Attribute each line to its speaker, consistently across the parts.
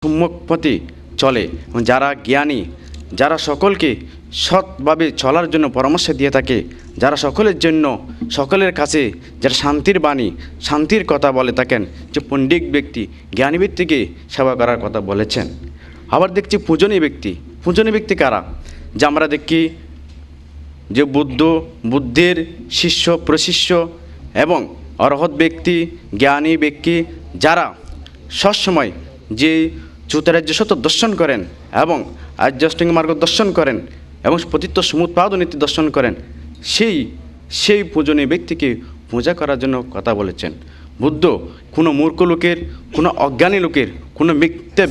Speaker 1: সম্মুখ পথে চলে এবং যারা জ্ঞানী, যারা সকলকে সৎভাবে চলার জন্য পরামর্শ দিয়ে থাকে, যারা সকলের জন্য সকলের কাছে যারা শান্তির বাণী, শান্তির কথা বলে থাকেন, যে পণ্ডিত ব্যক্তি, জ্ঞানী ব্যক্তিকে সেবা করার কথা বলেছেন। আবার দেখছি পূজনীয় ব্যক্তি কারা? যে আমরা দেখি যে বুদ্ধের শিষ্য প্রশিষ্য এবং অরহৎ ব্যক্তি, জ্ঞানী ব্যক্তি, যারা সবসময় যে চতুরার্য সত্য দর্শন করেন এবং আর্যাষ্টাঙ্গিক মার্গ দর্শন করেন এবং পতিত্ব সমুৎপাদ নীতি দর্শন করেন, সেই পূজনীয় ব্যক্তিকে পূজা করার জন্য কথা বলেছেন। বুদ্ধ কোনো মূর্খ লোকের, কোনো অজ্ঞানী লোকের, কোনো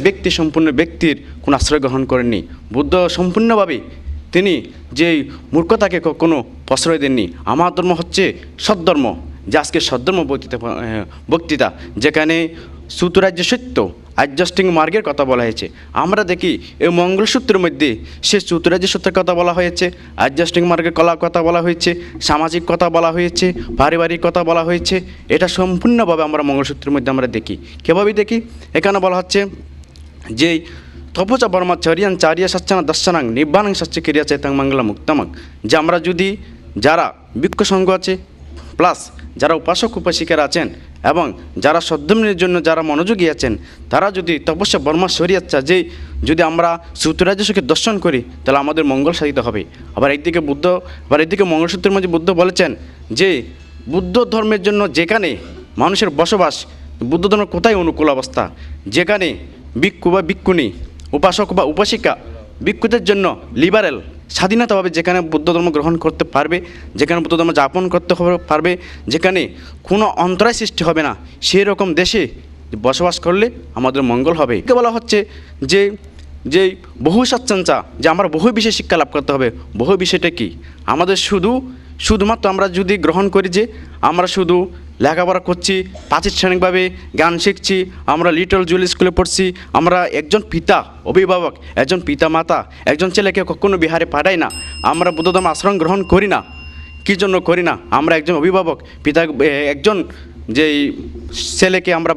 Speaker 1: ব্যক্তি সম্পূর্ণ ব্যক্তির কোনো আশ্রয় গ্রহণ করেননি। বুদ্ধ সম্পূর্ণভাবে তিনি যে মূর্খতাকে কোনো প্রশ্রয় দেননি। আমার ধর্ম হচ্ছে সদ্ধর্ম, যে আজকে সদ্ধর্ম বক্তৃতা, যেখানে চতুরার্য সত্য আর্যাষ্টাঙ্গিক মার্গের কথা বলা হয়েছে। আমরা দেখি এই মঙ্গলসূত্রের মধ্যে সে চতুরার্য সত্যের কথা বলা হয়েছে, আর্যাষ্টাঙ্গিক মার্গের কলার কথা বলা হয়েছে, সামাজিক কথা বলা হয়েছে, পারিবারিক কথা বলা হয়েছে। এটা সম্পূর্ণভাবে আমরা মঙ্গলসূত্রের মধ্যে আমরা দেখি। কীভাবে দেখি? এখানে বলা হচ্ছে যে তপচ ব্রহ্মচর্যান চার্য সচ্চান দর্শনাং নিব্বানাং সচ্চ ক্রিয়া চেতাং মঙ্গলা মুক্তামাং। যে আমরা যদি যারা ভিক্ষু সংঘ আছে, প্লাস যারা উপাসক উপাসিকারা আছেন এবং যারা সদ্ধর্মের জন্য যারা মনোযোগী আছেন, তারা যদি তপস্যা ব্রহ্মচর্যা যে যদি আমরা চতুরার্যকে দর্শন করি, তাহলে আমাদের মঙ্গল সাধিত হবে। আবার একদিকে মঙ্গলসূত্রের মধ্যে বুদ্ধ বলেছেন যে বুদ্ধ ধর্মের জন্য যেখানে মানুষের বসবাস, বুদ্ধ ধর্মের কোথায় অনুকূল অবস্থা, যেখানে ভিক্ষু বা ভিক্ষুণী, উপাসক বা উপাসিকা, ভিক্ষুদের জন্য লিবারেল স্বাধীনতাভাবে যেখানে বুদ্ধ ধর্ম গ্রহণ করতে পারবে, যেখানে বুদ্ধ ধর্ম যাপন করতে পারবে, যেখানে কোনো অন্তরায় সৃষ্টি হবে না, সেই রকম দেশে বসবাস করলে আমাদের মঙ্গল হবে। বলা হচ্ছে যে বহু সচ্চঞ্চা, যে আমরা বহু বিষয়ে শিক্ষা লাভ করতে হবে। বহু বিষয়টা কি? আমাদের শুধুমাত্র আমরা যদি গ্রহণ করি যে আমরা শুধু লেখাপড়া করছি, প্রাতিষ্ঠানিকভাবে গান শিখছি, আমরা লিটল জুয়েল স্কুলে পড়ছি, আমরা একজন অভিভাবক, একজন পিতা মাতা একজন ছেলেকে কখনো বিহারে পাঠাই না, আমরা বুদ্ধ ধর্ম আশ্রম গ্রহণ করি না। কী জন্য করি না? আমরা একজন অভিভাবক, একজন যেই ছেলেকে আমরা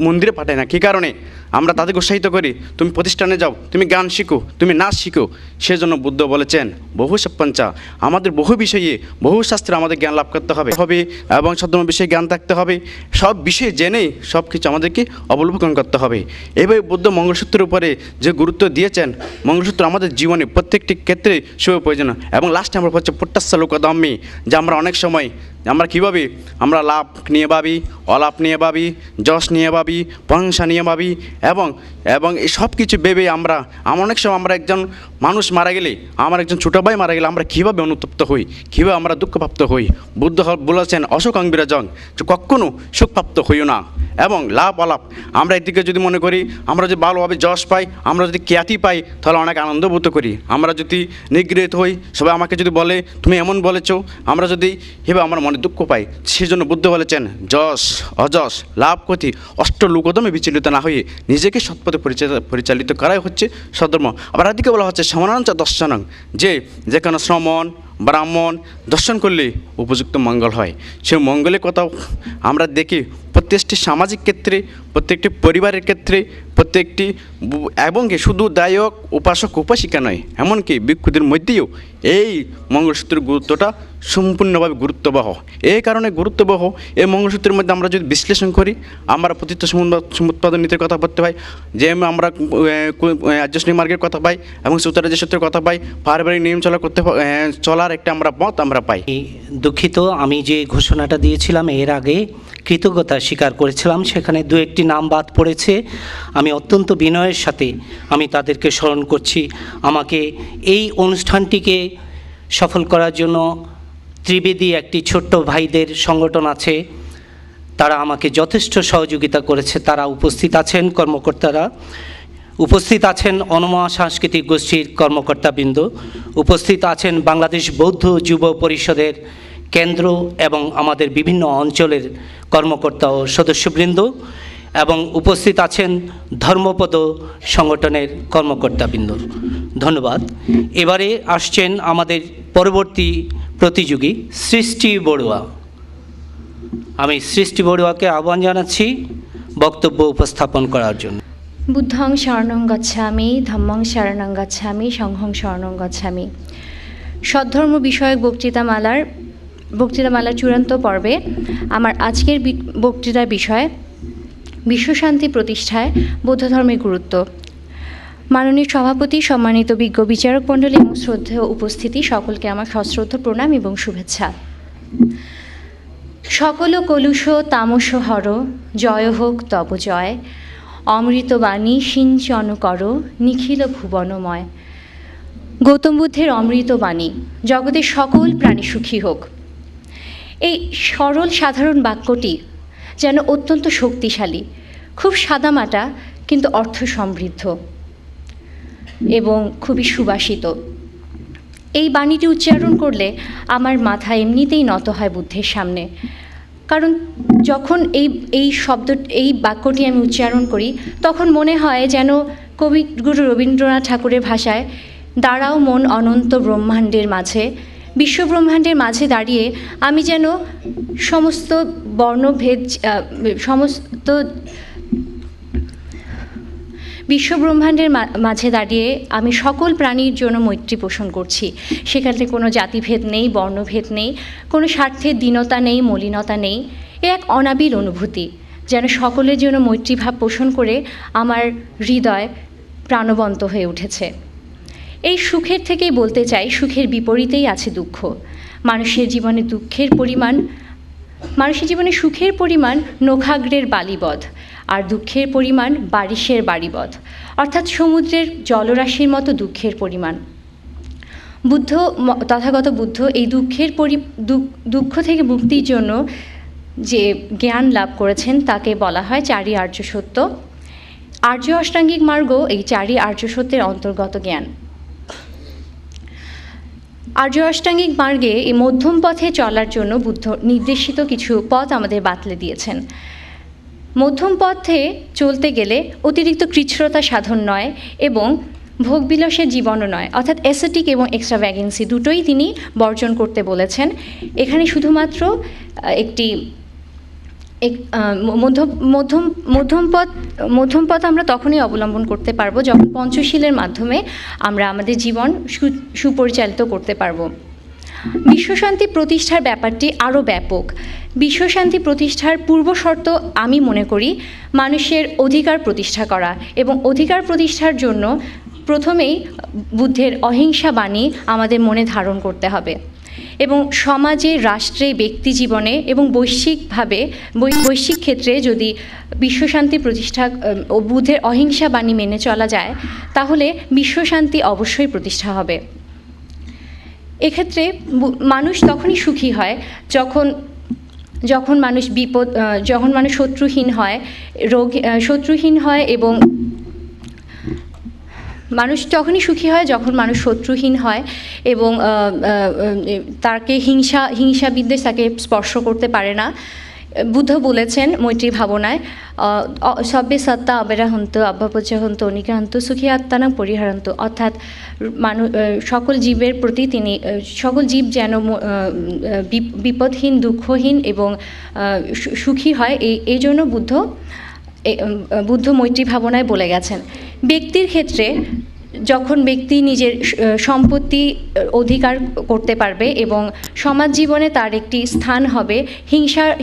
Speaker 1: মন্দিরে পাঠাই না। কী কারণে? আমরা তাদেরকে উৎসাহিত করি, তুমি প্রতিষ্ঠানে যাও, তুমি গান শিখো, তুমি নাচ শিখো। সেজন্য বুদ্ধ বলেছেন বহু সপ্পঞ্চা, আমাদের বহু বিষয়ে বহু শাস্ত্রে আমাদের জ্ঞান লাভ করতে হবে এবং সদ্ধর্ম বিষয়ে জ্ঞান থাকতে হবে। সব বিষয়ে জেনে সব কিছু আমাদেরকে অবলম্বন করতে হবে। এভাবে বুদ্ধ মঙ্গলসূত্রের উপরে যে গুরুত্ব দিয়েছেন, মঙ্গলসূত্র আমাদের জীবনে প্রত্যেকটি ক্ষেত্রে খুবই প্রয়োজন। এবং লাস্টে আমরা হচ্ছে পুট্টাস্য লোকদম্মি, যে আমরা অনেক সময় আমরা কীভাবে আমরা লাভ নিয়ে ভাবি, অলাভ নিয়ে ভাবি, যশ নিয়ে ভাবি, প্রশংসা নিয়ে ভাবি এবং এই সব কিছু ভেবে আমরা অনেক সময় আমরা একজন মানুষ মারা গেলে, আমার একজন ছোটো ভাই মারা গেলে আমরা কীভাবে অনুতপ্ত হই, কীভাবে আমরা দুঃখপ্রাপ্ত হই। বুদ্ধ বলেছেন অশোকাং বিরাজং, যে কখনও সুখপ্রাপ্ত হইও না। এবং লাভ অলাভ আমরা একদিকে যদি মনে করি, আমরা যদি ভালোভাবে যশ পাই, আমরা যদি খ্যাতি পাই, তাহলে অনেক আনন্দ বোধ করি। আমরা যদি নিগৃহীত হই, সবাই আমাকে যদি বলে তুমি এমন বলেছো, আমরা যদি এভাবে আমার মনে দুঃখ পাই। সেই জন্য বুদ্ধ বলেছেন যশ অযশ লাভ ক্ষতি অষ্টলোকদমে বিচলিত না হয়ে নিজেকে সৎপথে পরিচালিত করাই হচ্ছে সদ্ধর্ম। আবার একদিকে বলা হচ্ছে সমানাঞ্চ দর্শনং, যেখানে শ্রমণ ব্রাহ্মণ দর্শন করলে উপযুক্ত মঙ্গল হয়। সেই মঙ্গলের কথাও আমরা দেখি প্রত্যেকটি সামাজিক ক্ষেত্রে, প্রত্যেকটি পরিবারের ক্ষেত্রে, প্রত্যেকটি এবং শুধু দায়ক উপাসক উপাসিকা নয়, এমনকি ভিক্ষুদের মধ্যেও এই মঙ্গলসূত্রের গুরুত্বটা সম্পূর্ণভাবে গুরুত্ববহ। এই কারণে গুরুত্ববহ এই মঙ্গলসূত্রের মধ্যে আমরা যদি বিশ্লেষণ করি, আমরা পতিত্ব সমুৎপাদ নীতির কথা বলতে পাই, যে আমরা আর্যাষ্টাঙ্গিক মার্গের কথা পাই এবং চতুরার্য সত্যের কথা পাই, পারিবারিক নিয়ম চলার একটা আমরা মত আমরা পাই।
Speaker 2: দুঃখিত, আমি যে ঘোষণাটা দিয়েছিলাম এর আগে কৃতজ্ঞতা স্বীকার করেছিলাম, সেখানে দু একটি নাম বাদ পড়েছে। আমি অত্যন্ত বিনয়ের সাথে আমি তাদেরকে স্মরণ করছি। আমাকে এই অনুষ্ঠানটিকে সফল করার জন্য ত্রিবেদী একটি ছোট্ট ভাইদের সংগঠন আছে, তারা আমাকে যথেষ্ট সহযোগিতা করেছে। তারা উপস্থিত আছেন, কর্মকর্তারা উপস্থিত আছেন, অনমা সাংস্কৃতিক গোষ্ঠীর কর্মকর্তাবৃন্দ উপস্থিত আছেন, বাংলাদেশ বৌদ্ধ যুব পরিষদের কেন্দ্র এবং আমাদের বিভিন্ন অঞ্চলের কর্মকর্তা ও সদস্যবৃন্দ, এবং উপস্থিত আছেন ধর্মপদ সংগঠনের কর্মকর্তাবৃন্দ। ধন্যবাদ। এবারে আসছেন আমাদের পরবর্তী প্রতিযোগী সৃষ্টি বড়ুয়া। আমি সৃষ্টি বড়ুয়াকে আহ্বান জানাচ্ছি বক্তব্য উপস্থাপন করার জন্য।
Speaker 3: বুদ্ধং শরণং গচ্ছামি, ধম্মং শরণং গচ্ছামি, সংঘং শরণং গচ্ছামি। সদ্ধর্ম বিষয়ক বক্তৃতামালার চূড়ান্ত পর্বে আমার আজকের বক্তৃতার বিষয় বিশ্বশান্তি প্রতিষ্ঠায় বৌদ্ধ ধর্মের গুরুত্ব। মাননীয় সভাপতি, সম্মানিত বিজ্ঞ বিচারক মণ্ডলী এবং শ্রদ্ধেয় উপস্থিতি, সকলকে আমার সশ্রদ্ধ প্রণাম এবং শুভেচ্ছা। সকল কলুষ তামস হর, জয় হোক তব জয়, অমৃতবাণী সিঞ্চন কর, নিখিল ভুবনময়। গৌতম বুদ্ধের অমৃতবাণী, জগতের সকল প্রাণী সুখী হোক। এই সরল সাধারণ বাক্যটি যেন অত্যন্ত শক্তিশালী, খুব সাদামাটা কিন্তু অর্থ সমৃদ্ধ এবং খুবই সুবাসিত। এই বাণীটি উচ্চারণ করলে আমার মাথা এমনিতেই নত হয় বুদ্ধের সামনে, কারণ যখন এই বাক্যটি আমি উচ্চারণ করি তখন মনে হয় যেন কবিগুরু রবীন্দ্রনাথ ঠাকুরের ভাষায়, দাঁড়াও মন অনন্ত ব্রহ্মাণ্ডের মাঝে, বিশ্বব্রহ্মাণ্ডের মাঝে দাঁড়িয়ে আমি যেন সমস্ত বর্ণভেদ, বিশ্বব্রহ্মাণ্ডের মাঝে দাঁড়িয়ে আমি সকল প্রাণীর জন্য মৈত্রী পোষণ করছি। সেখানে কোনো জাতিভেদ নেই, বর্ণভেদ নেই, কোনো স্বার্থের দীনতা নেই, মলিনতা নেই। এ এক অনাবিল অনুভূতি, যেন সকলের জন্য মৈত্রীভাব পোষণ করে আমার হৃদয় প্রাণবন্ত হয়ে উঠেছে। এই সুখের থেকেই বলতে চাই, সুখের বিপরীতেই আছে দুঃখ। মানুষের জীবনে সুখের পরিমাণ নখাগ্রের বালিবধ, আর দুঃখের পরিমাণ বারিশের বাড়িবধ, অর্থাৎ সমুদ্রের জলরাশির মতো দুঃখের পরিমাণ। তথাগত বুদ্ধ এই দুঃখ থেকে মুক্তির জন্য যে জ্ঞান লাভ করেছেন তাকে বলা হয় চারি আর্য সত্য। আর্য অষ্টাঙ্গিক মার্গ এই চারি আর্য সত্যের অন্তর্গত জ্ঞান। আর্য অষ্টাঙ্গিক মার্গে এই মধ্যম পথে চলার জন্য বুদ্ধ নির্দেশিত কিছু পথ আমাদের বাতলে দিয়েছেন। মধ্যম পথে চলতে গেলে অতিরিক্ত কৃচ্ছ্রতা সাধন নয় এবং ভোগবিলাসের জীবনও নয়, অর্থাৎ অ্যাসেটিক এবং এক্সট্রাভ্যাগেন্সি দুটোই তিনি বর্জন করতে বলেছেন। এখানে শুধুমাত্র একটি মধ্যম পথ আমরা তখনই অবলম্বন করতে পারবো যখন পঞ্চশীলের মাধ্যমে আমরা আমাদের জীবন সুপরিচালিত করতে পারবো। বিশ্বশান্তি প্রতিষ্ঠার ব্যাপারটি আরও ব্যাপক। বিশ্বশান্তি প্রতিষ্ঠার পূর্বশর্ত আমি মনে করি মানুষের অধিকার প্রতিষ্ঠা করা, এবং অধিকার প্রতিষ্ঠার জন্য প্রথমেই বুদ্ধের অহিংসা বাণী আমাদের মনে ধারণ করতে হবে, এবং সমাজে, রাষ্ট্রে, ব্যক্তি জীবনে এবং বৈশ্বিক ক্ষেত্রে যদি বিশ্বশান্তি প্রতিষ্ঠা ও বুদ্ধের অহিংসা বাণী মেনে চলা যায় তাহলে বিশ্বশান্তি অবশ্যই প্রতিষ্ঠা হবে। এক্ষেত্রে মানুষ তখনই সুখী হয় যখন মানুষ শত্রুহীন হয় এবং মানুষ তখনই সুখী হয় যখন মানুষ শত্রুহীন হয় এবং তাকে হিংসা বিদ্বেষ তাকে স্পর্শ করতে পারে না। বুদ্ধ বলেছেন মৈত্রী ভাবনায়, সব্যে সত্তা অবেরাহন্ত অব্যপচহন্ত অনিকান্ত সুখী আত্মানাং পরিহারন্ত, অর্থাৎ সকল জীবের প্রতি সকল জীব যেন বিপদহীন, দুঃখহীন এবং সুখী হয়, এই জন্য বুদ্ধ মৈত্রী ভাবনায় বলে গেছেন। ব্যক্তির ক্ষেত্রে যখন ব্যক্তি নিজের সম্পত্তি অধিকার করতে পারবে এবং সমাজ জীবনে তার একটি স্থান হবে,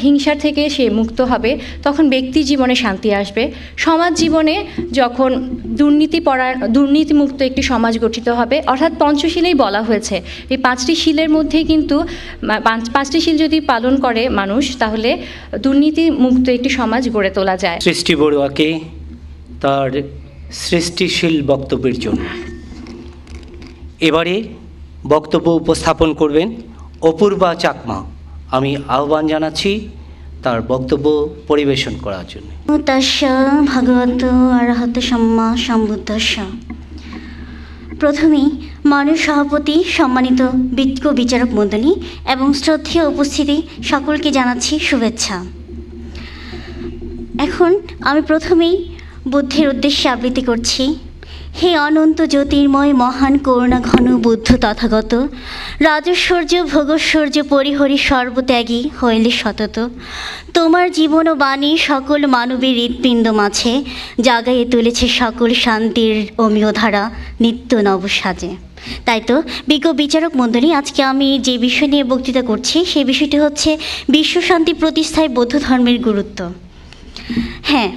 Speaker 3: হিংসার থেকে সে মুক্ত হবে, তখন ব্যক্তি জীবনে শান্তি আসবে। সমাজ জীবনে যখন দুর্নীতিমুক্ত একটি সমাজ গঠিত হবে, অর্থাৎ পঞ্চশীলেই বলা হয়েছে, এই পাঁচটি শীলের মধ্যেই কিন্তু পাঁচটি শীল যদি পালন করে মানুষ, তাহলে দুর্নীতিমুক্ত একটি সমাজ গড়ে তোলা যায়।
Speaker 2: সৃষ্টি বড়ুয়াকে তার সৃষ্টিশীল বক্তব্যের জন্য এবারে বক্তব্য উপস্থাপন করবেন অপূর্বা চাকমা। আমি আহ্বান জানাচ্ছি তার বক্তব্য পরিবেশন করার জন্য।
Speaker 4: তস্য ভগবত অরহত সম্মা সম্বুদ্ধস্য। প্রথমেই মাননীয় সভাপতি, সম্মানিত বিজ্ঞ বিচারক মণ্ডলী এবং শ্রদ্ধেয় উপস্থিতি সকলকে জানাচ্ছি শুভেচ্ছা। এখন আমি প্রথমেই বুদ্ধের উদ্দেশ্যে আবৃত্তি করছি। হে অনন্ত জ্যোতির্ময় মহান করুণা ঘন বুদ্ধ তথাগত, রাজশ্বর্য ভোগশ্বর্য পরিহরি সর্বত্যাগী হইলে সতত, তোমার জীবন ও বাণী সকল মানবের হৃৎপিণ্ড মাঝে জাগাইয়ে তুলেছে সকল শান্তির অমীয় ধারা নিত্য নব সাজে। তাই তো বিজ্ঞ বিচারক মণ্ডলী, আজকে আমি যে বিষয় নিয়ে বক্তৃতা করছি সেই বিষয়টি হচ্ছে বিশ্বশান্তি প্রতিষ্ঠায় বৌদ্ধ ধর্মের গুরুত্ব। হ্যাঁ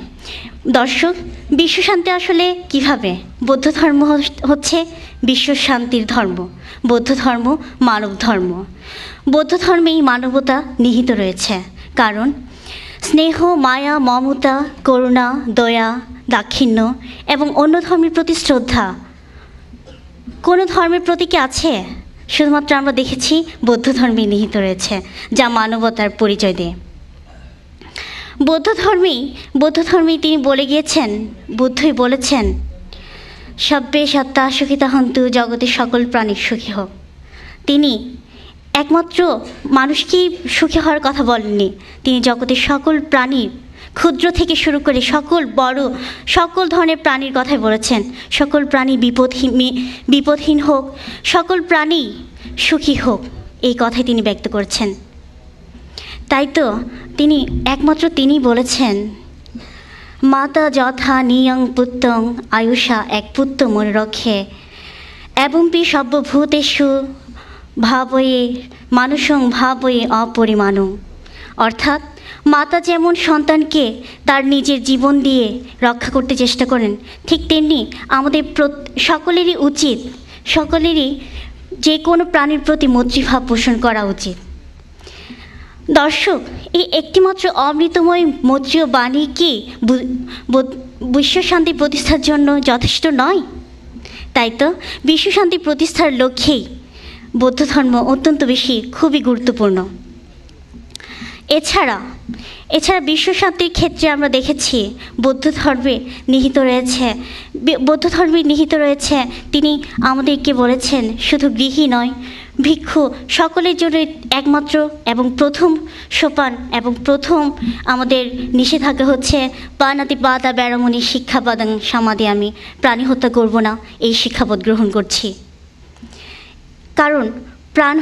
Speaker 4: দর্শক, বিশ্বশান্তি আসলে কিভাবে? বৌদ্ধ ধর্ম হচ্ছে বিশ্বশান্তির ধর্ম। বৌদ্ধ ধর্ম মানব ধর্ম। বৌদ্ধ ধর্মেই মানবতা নিহিত রয়েছে, কারণ স্নেহ, মায়া, মমতা, করুণা, দয়া, দাক্ষিণ্য এবং অন্য ধর্মের প্রতি শ্রদ্ধা কোনো ধর্মের প্রতি কি আছে? শুধুমাত্র আমরা দেখেছি বৌদ্ধ ধর্মে নিহিত রয়েছে, যা মানবতার পরিচয় দেয়। বৌদ্ধ ধর্মেই তিনি বলে গিয়েছেন, বুদ্ধই বলেছেন, সব্যে সত্তা সুখিতা হন্তু, জগতের সকল প্রাণী সুখী হোক। তিনি একমাত্র মানুষকেই সুখী হওয়ার কথা বলেননি, তিনি জগতের সকল প্রাণীর, ক্ষুদ্র থেকে শুরু করে সকল বড় সকল ধরনের প্রাণীর কথাই বলেছেন। সকল প্রাণী বিপদহীন হোক, সকল প্রাণী সুখী হোক, এই কথাই তিনি ব্যক্ত করেছেন। তাই তো একমাত্র তিনি বলেছেন, মাতা যথা নিয়ং পুত্তং আয়ুষা এক পুত্র মনে রক্ষে এবংপি সর্বভূতেষু ভাবয়ে মানুষং ভাবয়ে অপরিমাণং। অর্থাৎ মাতা যেমন সন্তানকে তার নিজের জীবন দিয়ে রক্ষা করতে চেষ্টা করেন, ঠিক তেমনি আমাদের সকলেরই যে কোনো প্রাণীর প্রতি মৈত্রীভাব পোষণ করা উচিত। দর্শক, এই একটিমাত্র অমৃতময় মৈত্রীয় বাণী কি বিশ্বশান্তি প্রতিষ্ঠার জন্য যথেষ্ট নয়? তাই তো বিশ্বশান্তি প্রতিষ্ঠার লক্ষ্যেই বৌদ্ধ ধর্ম অত্যন্ত বেশি খুবই গুরুত্বপূর্ণ। এছাড়া বিশ্বশান্তির ক্ষেত্রে আমরা দেখেছি বৌদ্ধ ধর্মে নিহিত রয়েছে তিনি আমাদেরকে বলেছেন, শুধু গৃহী নয়, ভিক্ষু সকলের জন্য একমাত্র এবং প্রথম সোপান এবং প্রথম আমাদের নিষেধাজ্ঞা হচ্ছে পানাতি পাতা বেড়ামণি শিক্ষাপদাং সমাধি, আমি প্রাণী হত্যা করব না, এই শিক্ষাপদ গ্রহণ করছি। কারণ প্রাণ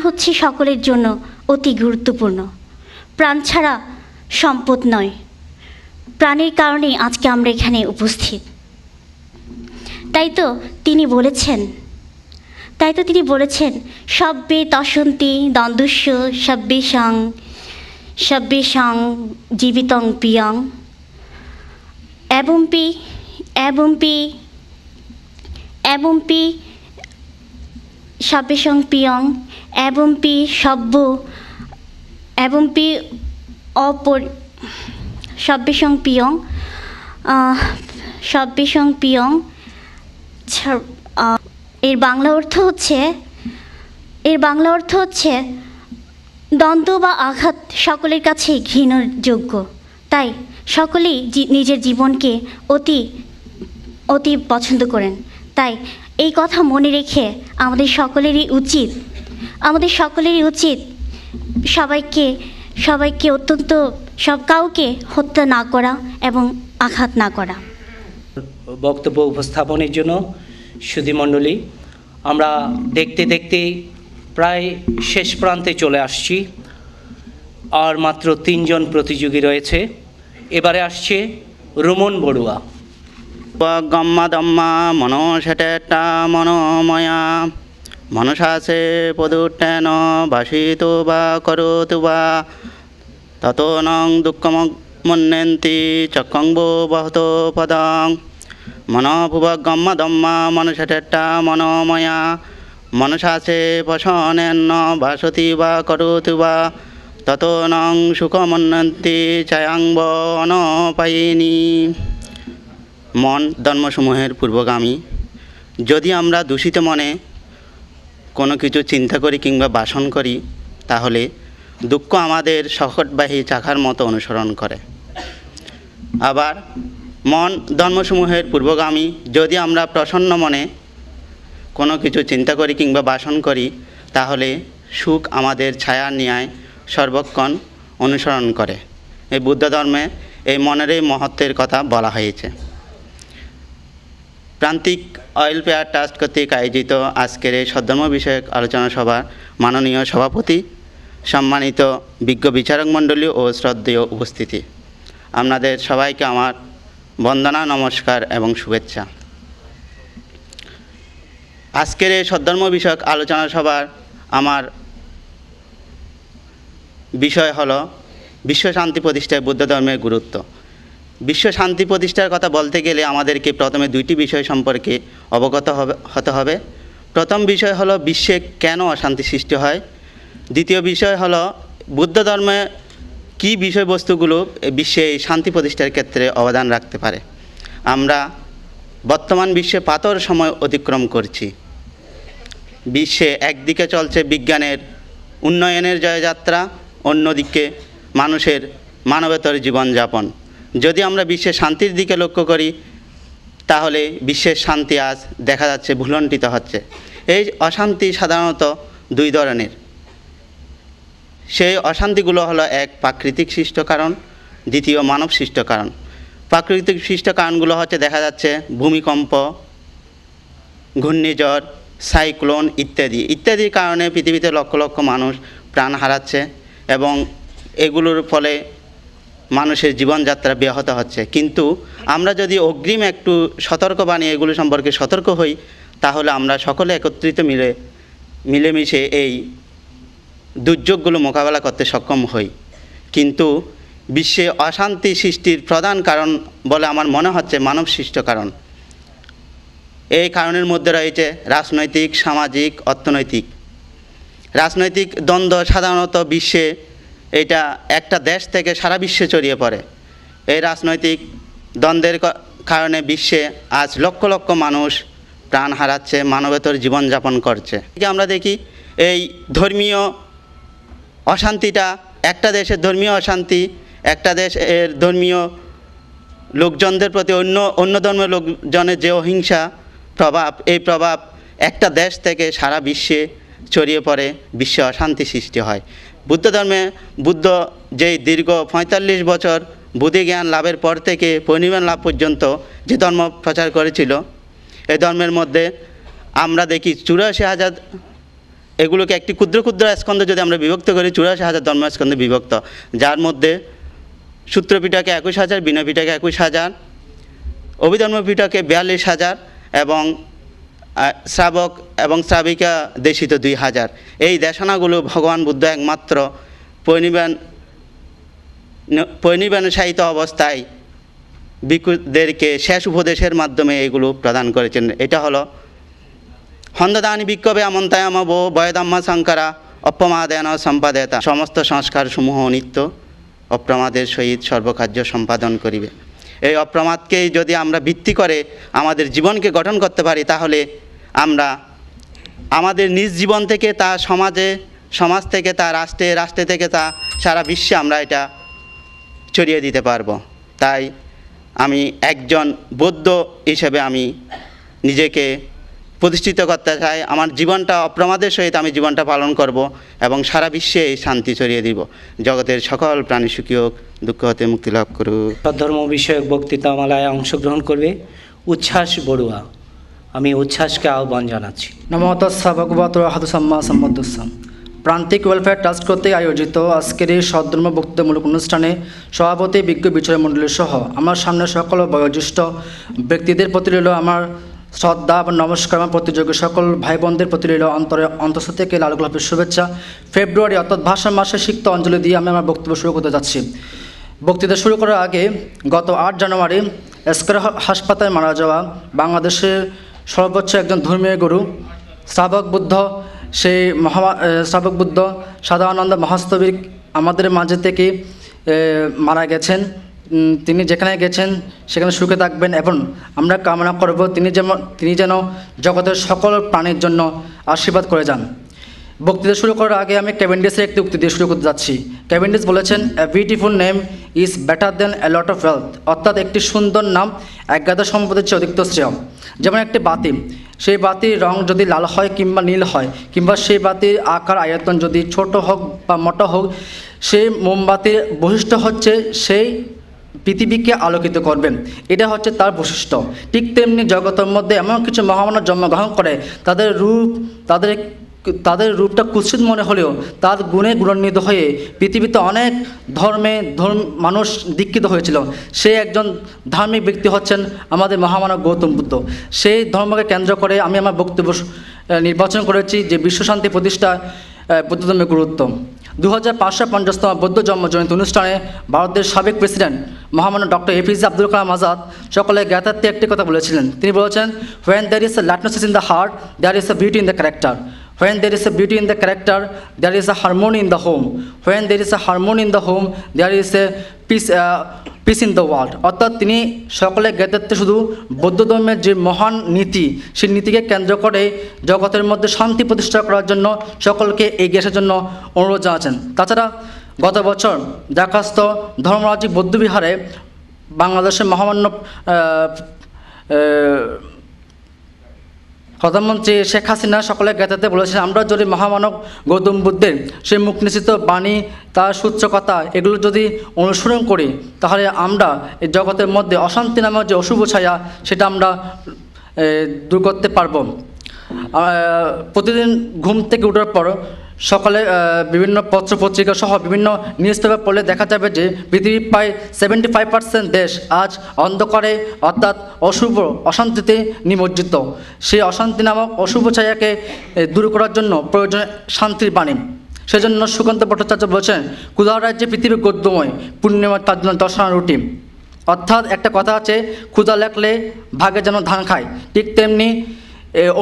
Speaker 4: হচ্ছে সকলের জন্য অতি গুরুত্বপূর্ণ। প্রাণ ছাড়া সম্পদ নয়, প্রাণের কারণেই আজকে আমরা এখানে উপস্থিত। তাই তো তিনি বলেছেন সব্যে তসন্তি দ্বন্দ্বস্য সব্যেষাং জীবিতং প্রিয়ং এবংপি সব্যেষাং প্রিয়ং এবংপি সব্যেষাং প্রিয়ং। এর বাংলা অর্থ হচ্ছে দ্বন্দ্ব বা আঘাত সকলের কাছেই ঘৃণার যোগ্য, তাই সকলেই নিজের জীবনকে অতি পছন্দ করেন। তাই এই কথা মনে রেখে আমাদের সকলেরই উচিত সবাইকে কাউকে হত্যা না করা এবং আঘাত না করা।
Speaker 2: বক্তব্য উপস্থাপনের জন্য সুধীমণ্ডলী, আমরা দেখতে দেখতে প্রায় শেষ প্রান্তে চলে আসছি। আর মাত্র 3 জন প্রতিযোগী রয়েছে। এবারে আসছে রোমন বড়ুয়া।
Speaker 5: গম্মা দম্মা মনসেটেটা মনোময়া মনসাসে পদুট্টেন ভাসিত বা করতু বা তত নং দুঃখমন্যন্তি চক্রংবো বহত পদং মনোভুব গম্মা দম্মা মনসেটেটা মনোময়া মনসাসে পশনেন ভাসতি বা করতু বা তত নং সুখমন্যন্তি চায়াংব অনপায়িনী। মন ধর্মসমূহের পূর্বগামী। যদি আমরা দূষিত মনে কোনো কিছু চিন্তা করি কিংবা বাসন করি, তাহলে দুঃখ আমাদের শকটবাহী চাকার মতো অনুসরণ করে। আবার মন ধর্মসমূহের পূর্বগামী। যদি আমরা প্রসন্ন মনে কোনো কিছু চিন্তা করি কিংবা বাসন করি, তাহলে সুখ আমাদের ছায়া ন্যায় সর্বক্ষণ অনুসরণ করে। এই বুদ্ধ ধর্মে এই মনের এই মহত্বের কথা বলা হয়েছে। প্রান্তিক ওয়েলফেয়ার ট্রাস্ট কর্তৃক আয়োজিত আজকের এই সদ্ধর্ম বিষয়ক আলোচনা সভার মাননীয় সভাপতি, সম্মানিত বিজ্ঞ বিচারক মণ্ডলী ও শ্রদ্ধেয় উপস্থিতি, আপনাদের সবাইকে আমার বন্দনা, নমস্কার এবং শুভেচ্ছা। আজকের এই সদ্ধর্ম বিষয়ক আলোচনা সভার আমার বিষয় হলো বিশ্ব শান্তি প্রতিষ্ঠায় বৌদ্ধ ধর্মের গুরুত্ব। বিশ্ব শান্তি প্রতিষ্ঠার কথা বলতে গেলে আমাদেরকে প্রথমে দুইটি বিষয় সম্পর্কে অবগত হতে হবে। প্রথম বিষয় হলো বিশ্বে কেন অশান্তি সৃষ্টি হয়। দ্বিতীয় বিষয় হলো বুদ্ধ ধর্মে কী বিষয়বস্তুগুলো বিশ্বে এই শান্তি প্রতিষ্ঠার ক্ষেত্রে অবদান রাখতে পারে। আমরা বর্তমান বিশ্বে পাথর সময় অতিক্রম করছি। বিশ্বে একদিকে চলছে বিজ্ঞানের উন্নয়নের জয়যাত্রা, অন্যদিকে মানুষের মানবেতর জীবনযাপন। যদি আমরা বিশ্বের শান্তির দিকে লক্ষ্য করি তাহলে বিশ্বের শান্তি আজ দেখা যাচ্ছে ভুলণ্ঠিত হচ্ছে। এই অশান্তি সাধারণত দুই ধরনের। সেই অশান্তিগুলো হলো, এক প্রাকৃতিক সৃষ্ট কারণ, দ্বিতীয় মানব সৃষ্ট কারণ। প্রাকৃতিক সৃষ্ট কারণগুলো হচ্ছে দেখা যাচ্ছে ভূমিকম্প, ঘূর্ণিঝড়, সাইক্লোন ইত্যাদির কারণে পৃথিবীতে লক্ষ লক্ষ মানুষ প্রাণ হারাচ্ছে এবং এগুলোর ফলে মানুষের জীবনযাত্রা ব্যাহত হচ্ছে। কিন্তু আমরা যদি অগ্রিম একটু সতর্কবাণী এগুলো সম্পর্কে সতর্ক হই তাহলে আমরা সকলে একত্রিত মিলেমিশে এই দুর্যোগগুলো মোকাবেলা করতে সক্ষম হই। কিন্তু বিশ্বে অশান্তি সৃষ্টির প্রধান কারণ বলে আমার মনে হচ্ছে মানব সৃষ্ট কারণ। এই কারণের মধ্যে রয়েছে রাজনৈতিক, সামাজিক, অর্থনৈতিক। রাজনৈতিক দ্বন্দ্ব সাধারণত বিশ্বে এটা একটা দেশ থেকে সারা বিশ্বে ছড়িয়ে পড়ে। এই রাজনৈতিক দ্বন্দ্বের কারণে বিশ্বে আজ লক্ষ লক্ষ মানুষ প্রাণ হারাচ্ছে, মানবেতর জীবনযাপন করছে। আমরা দেখি এই ধর্মীয় অশান্তিটা, একটা দেশের ধর্মীয় অশান্তি, একটা দেশের ধর্মীয় লোকজনদের প্রতি অন্য ধর্মের লোকজনের যে অহিংসা প্রভাব, এই প্রভাব একটা দেশ থেকে সারা বিশ্বে ছড়িয়ে পড়ে, বিশ্বে অশান্তি সৃষ্টি হয়। বুদ্ধ ধর্মে বুদ্ধ যেই দীর্ঘ ৪৫ বছর বুদ্ধি জ্ঞান লাভের পর থেকে পরিনির্বাণ লাভ পর্যন্ত যে ধর্ম প্রচার করেছিল, এই ধর্মের মধ্যে আমরা দেখি ৮৪,০০০, এগুলোকে একটি ক্ষুদ্র ক্ষুদ্র স্কন্ধে যদি আমরা বিভক্ত করি ৮৪,০০০ ধর্মস্কন্ধে বিভক্ত, যার মধ্যে সূত্রপিটকে ২১,০০০, বিনয়পিটকে ২১,০০০, অভিধর্মপিটকে ৪২,০০০ এবং শ্রাবক এবং শ্রাবিকা দেশিত ২,০০০। এই দেশনাগুলো ভগবান বুদ্ধ একমাত্র পরিনির্বাণাশায়িত অবস্থায় ভিক্ষুদেরকে শেষ উপদেশের মাধ্যমে এগুলো প্রদান করেছেন। এটা হলো হন্দদানি বিক্ষোভে আমন্তায়ামব বয়দাম্মা শঙ্করা অপ্রমাদেন সম্পাদেতা। সমস্ত সংস্কারসমূহ নিত্য অপ্রমাদের সহিত সর্বকার্য সম্পাদন করিবে। এই অপ্রমাদকেই যদি আমরা ভিত্তি করে আমাদের জীবনকে গঠন করতে পারি তাহলে আমরা আমাদের নিজ জীবন থেকে তা সমাজ থেকে তা রাষ্ট্রে থেকে তা সারা বিশ্বে আমরা এটা ছড়িয়ে দিতে পারবো। তাই আমি একজন বৌদ্ধ হিসেবে আমি নিজেকে প্রতিষ্ঠিত করতে চাই। আমার জীবনটা অপ্রমাদের সহিত আমি জীবনটা পালন করব এবং সারা বিশ্বে এই শান্তি ছড়িয়ে দিব। জগতের সকল প্রাণী সুখী হোক, দুঃখ হতে মুক্তি লাভ করুক।
Speaker 2: ধর্ম বিষয়ক বক্তৃতামালায় অংশগ্রহণ করবে উচ্ছ্বাস বড়ুয়া। আমি উচ্ছ্বাসকে আহ্বান জানাচ্ছি।
Speaker 6: নমো তস্যা ভগবতো আরহতো সাম্মা সম্বুদ্ধস্য। প্রান্তিক ওয়েলফেয়ার ট্রাস্ট কর্তৃক আয়োজিত আজকের এই সদ্ধর্ম বক্তৃতামূলক অনুষ্ঠানে সভাপতি, বিজ্ঞ বিচারক মণ্ডলী সহ আমার সামনে সকল বয়োজ্যেষ্ঠ ব্যক্তিদের প্রতি রইল আমার শ্রদ্ধা এবং নমস্কার। আমার প্রতিযোগী সকল ভাই বোনদের প্রতি রইল অন্তঃস্থল থেকে লাল গোলাপের শুভেচ্ছা। ফেব্রুয়ারি অর্থাৎ ভাষা মাসে সিক্ত অঞ্জলি দিয়ে আমি আমার বক্তব্য শুরু করতে যাচ্ছি। বক্তৃতা শুরু করার আগে গত 8 জানুয়ারি স্কয়ার হাসপাতালে মারা যাওয়া বাংলাদেশের সর্বোচ্চ একজন ধর্মীয় গুরু শ্রাবক বুদ্ধ, সেই শ্রাবক বুদ্ধ সাদানন্দ মহাস্তবির আমাদের মাঝে থেকে মারা গেছেন। তিনি যেখানে গেছেন সেখানে সুখে থাকবেন এবং আমরা কামনা করব তিনি যেন জগতের সকল প্রাণীর জন্য আশীর্বাদ করে যান। বক্তৃতা শুরু করার আগে আমি ক্যাভেন্ডিসের একটি উক্তি দিয়ে শুরু করতে যাচ্ছি। ক্যাভেন্ডিস বলেছেন, a beautiful name is better then A lot of wealth. অর্থাৎ একটি সুন্দর নাম একগাদা সম্পদের চেয়ে অধিক শ্রেয়। যেমন একটি বাতি, সেই বাতির রং যদি লাল হয় কিংবা নীল হয়, কিংবা সেই বাতির আকার আয়তন যদি ছোট হোক বা মোটা হোক, সেই মোমবাতির বৈশিষ্ট্য হচ্ছে সেই পৃথিবীকে আলোকিত করবেন, এটা হচ্ছে তার বৈশিষ্ট্য। ঠিক তেমনি জগতের মধ্যে এমন কিছু মহামানব জন্মগ্রহণ করে তাদের রূপটা কুৎসিত মনে হলেও তার গুণে গুণান্বিত হয়ে পৃথিবীতে অনেক মানুষ দীক্ষিত হয়েছিল। সে একজন ধার্মিক ব্যক্তি হচ্ছেন আমাদের মহামানব গৌতম বুদ্ধ। সেই ধর্মকে কেন্দ্র করে আমি আমার বক্তব্য নির্বাচন করেছি যে বিশ্বশান্তি প্রতিষ্ঠা বুদ্ধ ধর্মের গুরুত্ব। 2550তম বৌদ্ধ জন্মজয়ন্তী অনুষ্ঠানে ভারতের সাবেক প্রেসিডেন্ট মহামানব ডক্টর APJ আব্দুল কালাম আজাদ সকলের জ্ঞাতার্থে একটি কথা বলেছিলেন। তিনি বলেছেন, when there is a lightness in the heart, there is a beauty in the character. When there is a beauty in the character, there is a harmony in the home. When there is a harmony in the home, there is a peace in the world. অর্থাৎ তিনি সকলের জ্ঞাতার্থে শুধু বৌদ্ধ ধর্মের যে মহান নীতি, সেই নীতিকে কেন্দ্র করে জগতের মধ্যে শান্তি প্রতিষ্ঠা করার জন্য সকলকে এগিয়ে আসার জন্য অনুরোধ জানাচ্ছেন। তাছাড়া গত বছর ঢাকাস্থ ধর্মরাজিক বৌদ্ধবিহারে বাংলাদেশের মহামান্য প্রধানমন্ত্রী শেখ হাসিনা সকলের জ্ঞাতার্থে বলেছেন, আমরা যদি মহামানব গৌতম বুদ্ধের সেই মুখ নিঃসৃত বাণী, তার সূচ্যকতা এগুলো যদি অনুসরণ করি, তাহলে আমরা এই জগতের মধ্যে অশান্তি নামের যে অশুভ ছায়া সেটা আমরা দূর করতে পারবো। প্রতিদিন ঘুম থেকে ওঠার পর সকালে বিভিন্ন পত্র পত্রিকা সহ বিভিন্ন নিউজ পেপার পড়লে দেখা যাবে যে পৃথিবীর প্রায় 75% দেশ আজ অন্ধকারে অর্থাৎ অশুভ অশান্তিতে নিমজ্জিত। সেই অশান্তি নামক অশুভ ছায়াকে দূর করার জন্য প্রয়োজন শান্তির বাণী। সেজন্য সুকান্ত ভট্টাচার্য বলছেন, ক্ষুধার রাজ্যে পৃথিবী গদ্যময়, পূর্ণিমার তার জন্য দর্শনা রুটি। অর্থাৎ একটা কথা আছে, ক্ষুধা লাগলে ভাগে যেন ধান খায়। ঠিক তেমনি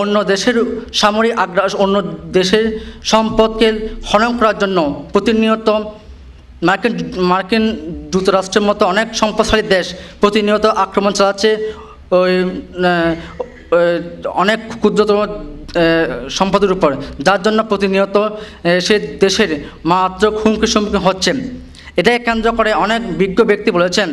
Speaker 6: অন্য দেশের সামরিক আগ্রাস, অন্য দেশের সম্পদকে হনন করার জন্য প্রতিনিয়ত মার্কিন যুক্তরাষ্ট্রের মতো অনেক সম্পদশালী দেশ প্রতিনিয়ত আক্রমণ চালাচ্ছে অনেক ক্ষুদ্রতম সম্পদের উপর, যার জন্য প্রতিনিয়ত সে দেশের মারাত্মক হুমকির সম্মুখীন হচ্ছেন। এটাকে কেন্দ্র করে অনেক বিজ্ঞ ব্যক্তি বলেছেন,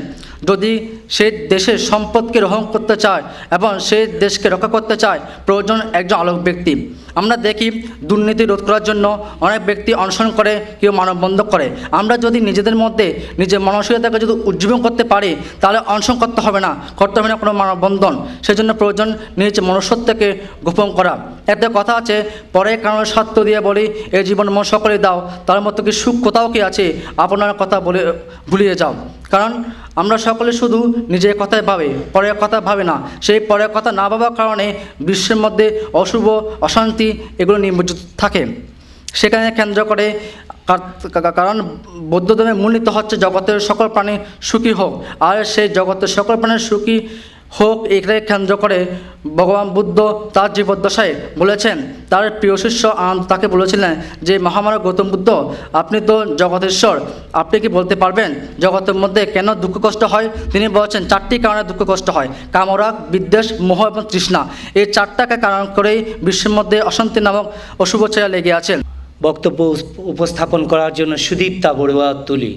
Speaker 6: যদি সে দেশের সম্পদকে রক্ষা করতে চায় এবং সে দেশকে রক্ষা করতে চায়, প্রয়োজন একজন আলোক ব্যক্তি। আমরা দেখি দুর্নীতি রোধ করার জন্য অনেক ব্যক্তি অনশন করে, কেউ মানববন্ধন করে। আমরা যদি নিজেদের মধ্যে নিজের মানসিকতাকে যদি উজ্জীবন করতে পারি, তাহলে অনশন করতে হবে না কোনো মানববন্ধন। সেজন্য প্রয়োজন নিজের মনুষ্যত্বকে গোপন করা। একটা কথা আছে, পরের কারণে স্বার্থ দিয়ে বলি এই জীবন মন সকলে দাও, তার মতো কি সুখ কোথাও কি আছে, আপনার কথা বলে ভুলিয়ে যাও। কারণ আমরা সকলে শুধু নিজের কথাই ভাবে, পরের কথা ভাবে না। সেই পরের কথা না ভাবার কারণে বিশ্বের মধ্যে অশুভ অশান্তি এগুলো নিমজ্জিত থাকে। সেখানে কেন্দ্র করে, কারণ বৌদ্ধ ধর্মের মূলনীতি হচ্ছে জগতের সকল প্রাণী সুখী হোক, আর সেই জগতের সকল প্রাণীর সুখী হোক এটাকে কেন্দ্র করে ভগবান বুদ্ধ তার জীবদ্দশায় বলেছেন, তার প্রিয় শিষ্য আনন্দ তাকে বলেছিলেন যে মহামানব গৌতম বুদ্ধ, আপনি তো জগতেশ্বর, আপনি কি বলতে পারবেন জগতের মধ্যে কেন দুঃখ কষ্ট হয়? তিনি বলেছেন 4টি কারণে দুঃখ কষ্ট হয়, কামরাগ, বিদ্বেষ, মোহ এবং তৃষ্ণা। এই 4টাকে কারণ করেই বিশ্বের মধ্যে অশান্তি নামক অশুভ ছায়া লেগে আছেন।
Speaker 2: বক্তব্য উপস্থাপন করার জন্য সুদীপ্তা বড়ুয়া তুলি।